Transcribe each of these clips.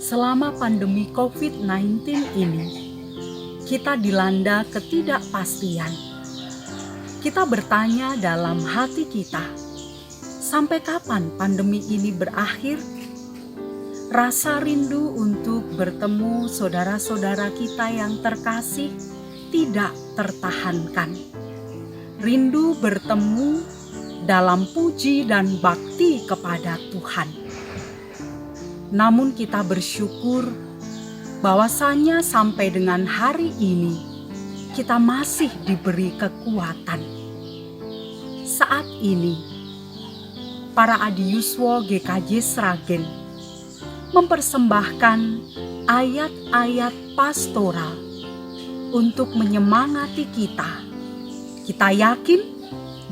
Selama pandemi COVID-19 ini, kita dilanda ketidakpastian. Kita bertanya dalam hati kita, sampai kapan pandemi ini berakhir? Rasa rindu untuk bertemu saudara-saudara kita yang terkasih tidak tertahankan. Rindu bertemu dalam puji dan bakti kepada Tuhan. Namun kita bersyukur bahwasanya sampai dengan hari ini kita masih diberi kekuatan. Saat ini, para Adiyuswa GKJ Sragen mempersembahkan ayat-ayat pastoral untuk menyemangati kita. Kita yakin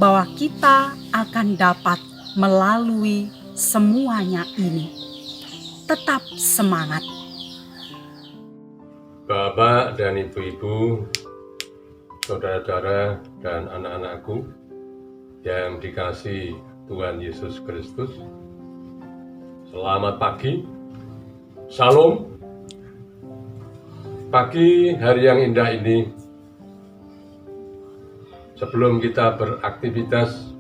bahwa kita akan dapat melalui semuanya ini. Tetap semangat. Bapak dan ibu-ibu, saudara-saudara dan anak-anakku yang dikasihi Tuhan Yesus Kristus, selamat pagi. Salam. Pagi hari yang indah ini, sebelum kita beraktivitas,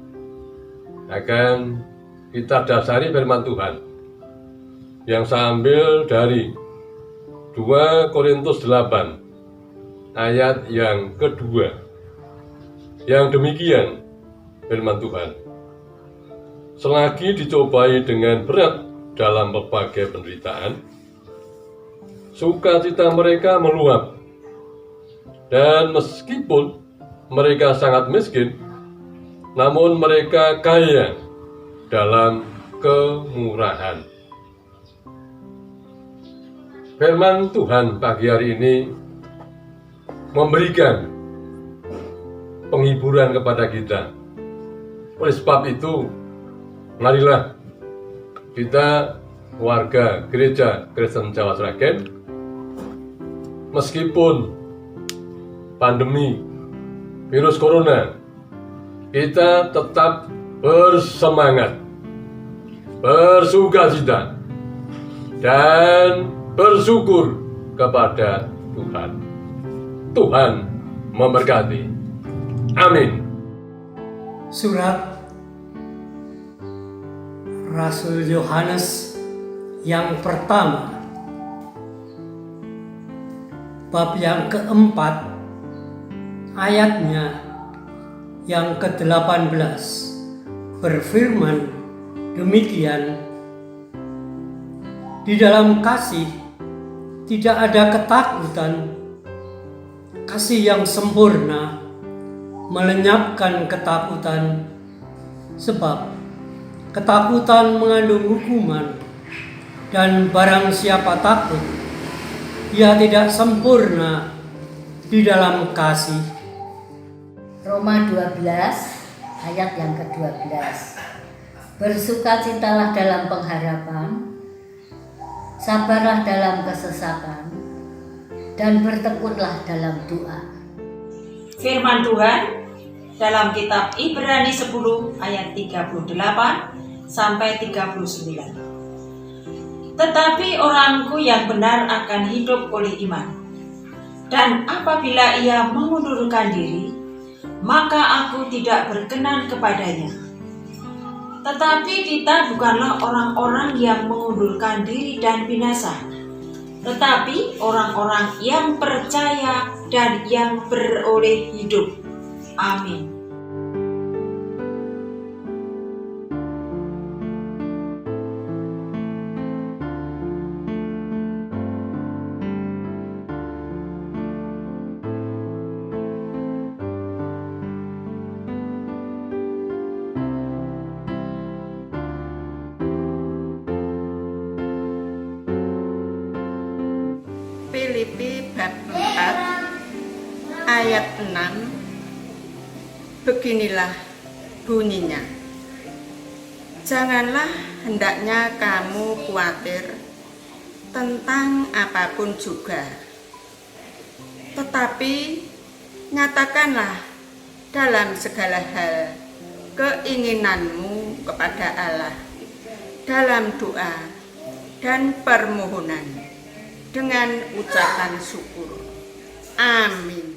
akan kita dasari firman Tuhan yang saya ambil dari 2 Korintus 8 ayat yang kedua. Yang demikian firman Tuhan: selagi dicobai dengan berat dalam berbagai penderitaan, sukacita mereka meluap, dan meskipun mereka sangat miskin, namun mereka kaya dalam kemurahan. Firman Tuhan pagi hari ini memberikan penghiburan kepada kita. Oleh sebab itu, marilah kita warga Gereja Kristen Jawa Sragen, meskipun pandemi virus corona, kita tetap bersemangat, bersukacita, dan bersyukur kepada Tuhan. Tuhan memberkati. Amin. Surat Rasul Yohanes yang pertama, bab yang keempat, ayatnya yang ke-18, berfirman demikian: di dalam kasih tidak ada ketakutan. Kasih yang sempurna melenyapkan ketakutan, sebab ketakutan mengandung hukuman, dan barang siapa takut, ia tidak sempurna di dalam kasih. Roma 12 ayat yang ke-12. Bersukacitalah dalam pengharapan, sabarlah dalam kesesakan, dan bertekunlah dalam doa. Firman Tuhan dalam kitab Ibrani 10 ayat 38 sampai 39. Tetapi orangku yang benar akan hidup oleh iman, dan apabila ia mengundurkan diri, maka aku tidak berkenan kepadanya. Tetapi kita bukanlah orang-orang yang mengundurkan diri dan binasa, tetapi orang-orang yang percaya dan yang beroleh hidup. Amin. Filipi bab 4 ayat 6, beginilah bunyinya: janganlah hendaknya kamu khawatir tentang apapun juga, tetapi nyatakanlah dalam segala hal keinginanmu kepada Allah dalam doa dan permohonan dengan ucapan syukur. Amin.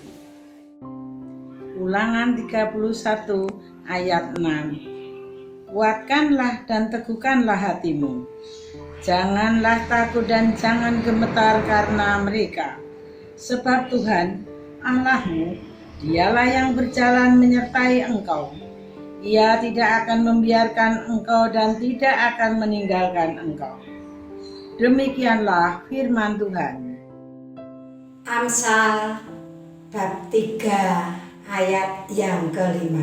Ulangan 31 ayat 6. Kuatkanlah dan teguhkanlah hatimu. Janganlah takut dan jangan gemetar karena mereka. Sebab Tuhan, Allahmu, Dialah yang berjalan menyertai engkau. Ia tidak akan membiarkan engkau dan tidak akan meninggalkan engkau. Demikianlah firman Tuhan. Amsal bab 3 ayat yang ke-5.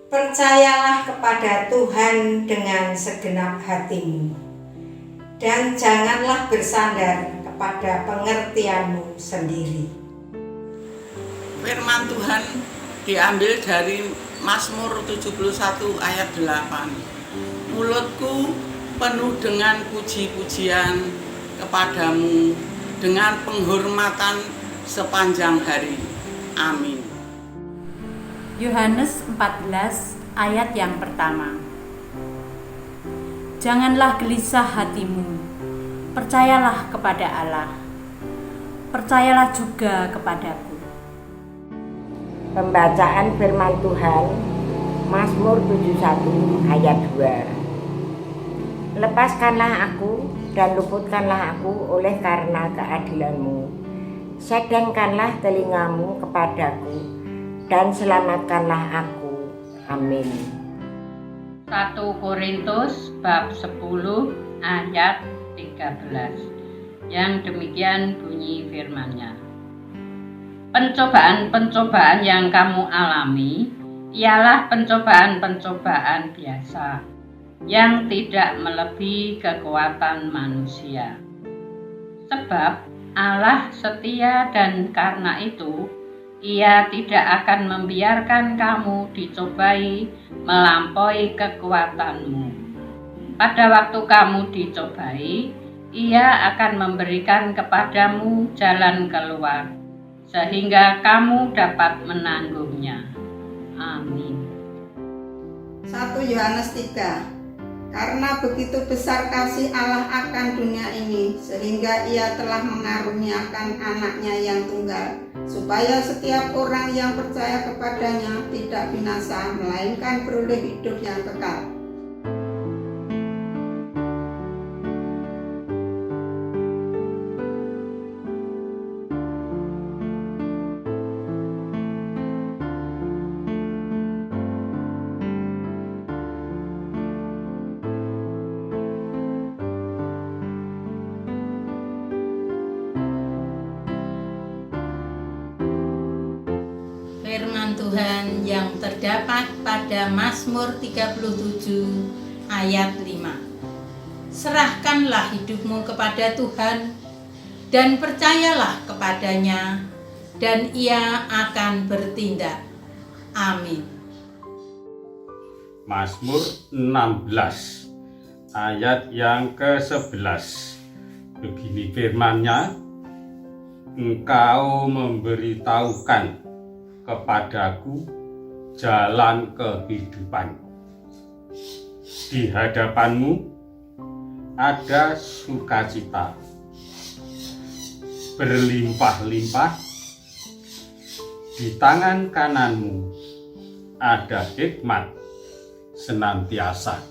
Percayalah kepada Tuhan dengan segenap hatimu, dan janganlah bersandar kepada pengertianmu sendiri. Firman Tuhan diambil dari Mazmur 71 ayat 8. Mulutku penuh dengan puji-pujian kepadamu, dengan penghormatan sepanjang hari. Amin. Yohanes 14 ayat yang pertama. Janganlah gelisah hatimu, percayalah kepada Allah, percayalah juga kepadaku. Pembacaan firman Tuhan, Mazmur 71 ayat 2. Lepaskanlah aku dan luputkanlah aku oleh karena keadilan-mu. Sedangkanlah telingamu kepadaku dan selamatkanlah aku. Amin. 1 Korintus bab 10 ayat 13. Yang demikian bunyi firman-Nya. Pencobaan-pencobaan yang kamu alami ialah pencobaan-pencobaan biasa yang tidak melebihi kekuatan manusia. Sebab Allah setia dan karena itu Ia tidak akan membiarkan kamu dicobai melampaui kekuatanmu. Pada waktu kamu dicobai, Ia akan memberikan kepadamu jalan keluar, sehingga kamu dapat menanggungnya. Amin. 1 Yohanes 3. Karena begitu besar kasih Allah akan dunia ini, sehingga Ia telah mengaruniakan anaknya yang tunggal, supaya setiap orang yang percaya kepadanya tidak binasa, melainkan beroleh hidup yang kekal. Firman Tuhan yang terdapat pada Mazmur 37 ayat 5. Serahkanlah hidupmu kepada Tuhan dan percayalah kepadanya, dan Ia akan bertindak. Amin. Mazmur 16 ayat yang ke-11. Begini firman-Nya, Engkau memberitahukan kepadaku jalan kehidupan. Di hadapanmu ada sukacita berlimpah-limpah, di tangan kananmu ada hikmat senantiasa.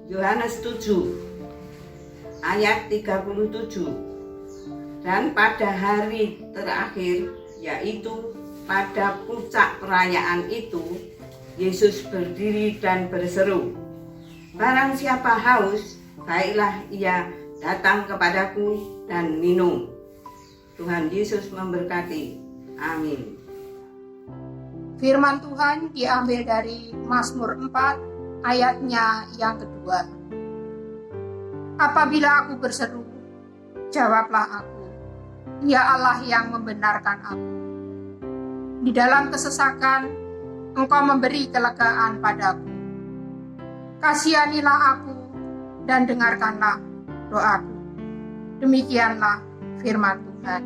Yohanes 7 ayat 37. Dan pada hari terakhir, yaitu pada puncak perayaan itu, Yesus berdiri dan berseru, barang siapa haus, baiklah ia datang kepadaku dan minum. Tuhan Yesus memberkati. Amin. Firman Tuhan diambil dari Mazmur 4 ayatnya yang kedua. Apabila aku berseru, jawablah aku, Ya Allah yang membenarkan aku. Di dalam kesesakan, Engkau memberi kelegaan padaku. Kasihanilah aku dan dengarkanlah doaku. Demikianlah firman Tuhan.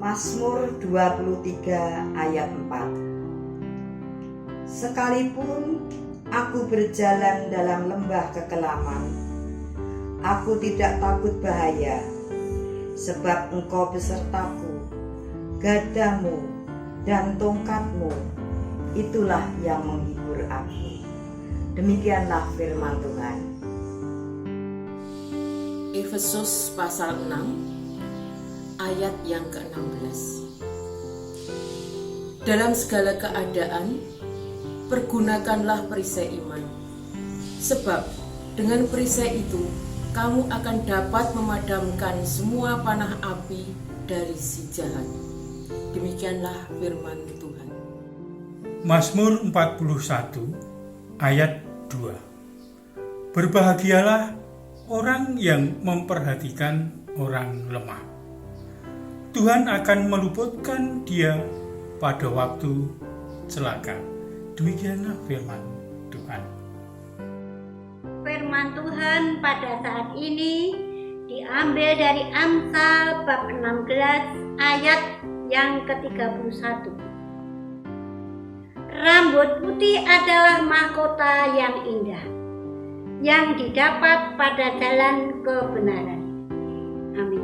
Mazmur 23 ayat 4. Sekalipun aku berjalan dalam lembah kekelaman, Aku tidak takut bahaya, sebab Engkau besertaku, gadamu dan tongkatmu, itulah yang menghibur aku. Demikianlah firman Tuhan. Efesus pasal 6 ayat yang ke-16. Dalam segala keadaan, pergunakanlah perisai iman, sebab dengan perisai itu kamu akan dapat memadamkan semua panah api dari si jahat. Demikianlah firman Tuhan. Mazmur 41 ayat 2. Berbahagialah orang yang memperhatikan orang lemah. Tuhan akan meluputkan dia pada waktu celaka. Demikianlah firman Tuhan. Firman Tuhan pada saat ini diambil dari Amsal bab 16 ayat yang ke-31. Rambut putih adalah mahkota yang indah, yang didapat pada jalan kebenaran. Amin.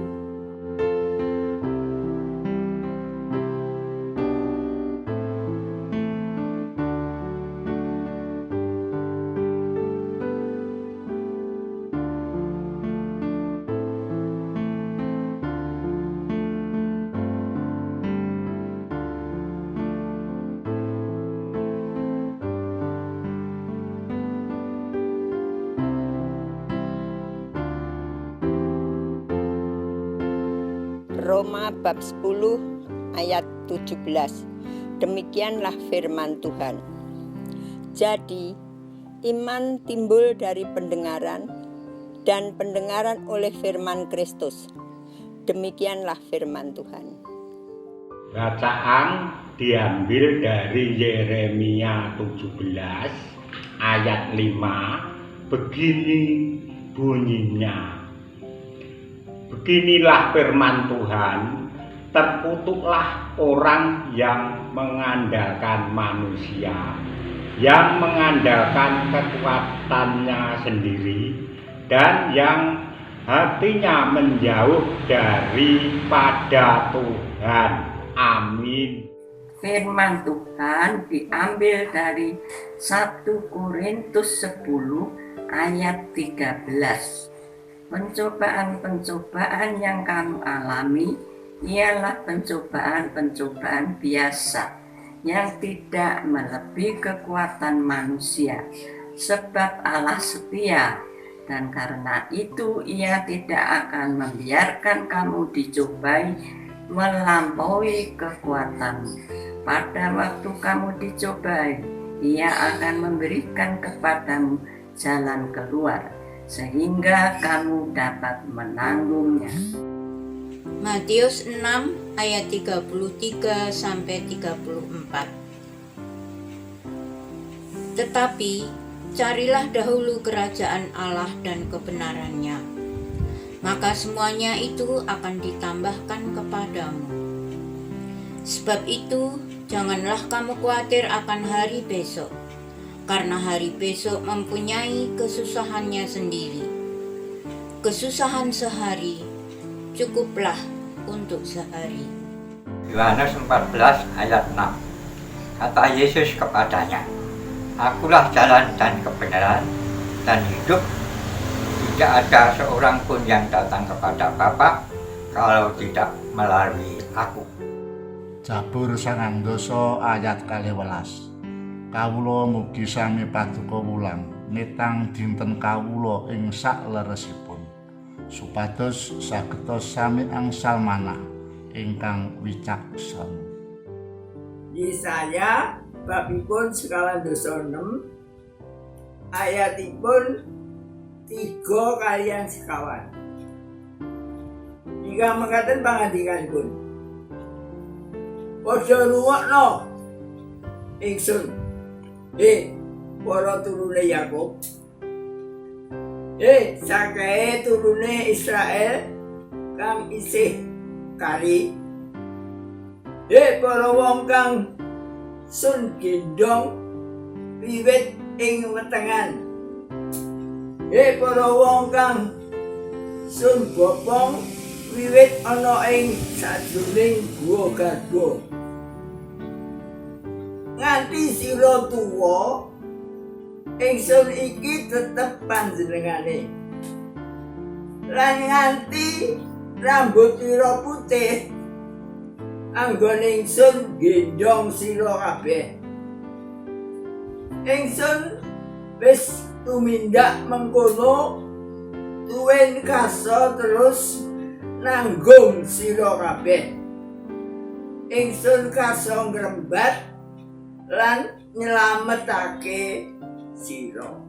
Roma bab 10 ayat 17. Demikianlah firman Tuhan. Jadi, iman timbul dari pendengaran, dan pendengaran oleh firman Kristus. Demikianlah firman Tuhan. Bacaan diambil dari Yeremia 17 ayat 5. Begini bunyinya. Beginilah firman Tuhan, terkutuklah orang yang mengandalkan manusia, yang mengandalkan kekuatannya sendiri, dan yang hatinya menjauh daripada Tuhan. Amin. Firman Tuhan diambil dari 1 Korintus 10 ayat 13. Pencobaan-pencobaan yang kamu alami ialah pencobaan-pencobaan biasa yang tidak melebihi kekuatan manusia, sebab Allah setia, dan karena itu Ia tidak akan membiarkan kamu dicobai melampaui kekuatanmu. Pada waktu kamu dicobai, Ia akan memberikan kepadamu jalan keluar, sehingga kamu dapat menanggungnya. Matius 6 ayat 33 sampai 34. Tetapi carilah dahulu kerajaan Allah dan kebenarannya, maka semuanya itu akan ditambahkan kepadamu. Sebab itu janganlah kamu khawatir akan hari besok, karena hari besok mempunyai kesusahannya sendiri. Kesusahan sehari cukuplah untuk sehari. Yohanes 14 ayat 6. Kata Yesus kepadanya, Akulah jalan dan kebenaran dan hidup. Tidak ada seorang pun yang datang kepada Bapa kalau tidak melalui Aku. Jabur 9 ayat 12. Kawula mugi sami paduka wulang netang dinten kawula ing sakleresipun, supados sagetos sami angsal manah ingkang wicaksana. Yesaya babipun 9 ayatipun 3 kaliyan sekawan. Jika mengatakan pangandikanipun, padha rungokno ingsun, para turune Yakub, sakae turune Israel kang isih kari, para wong kang sun gendong wiwit ing wetengan, para wong kang sun bopong wiwit ana ing sajroning guwa Garba. Nganti sira tuwa, ingsun iki tetep panjenengane. Lan nganti rambut sira putih, anggone ingsun gendong sira kabeh. Ingsun wis tumindak mengkono, tuwin kaso terus nanggung sira kabeh. Ingsun kaso ngrembat lan nyelametake sira.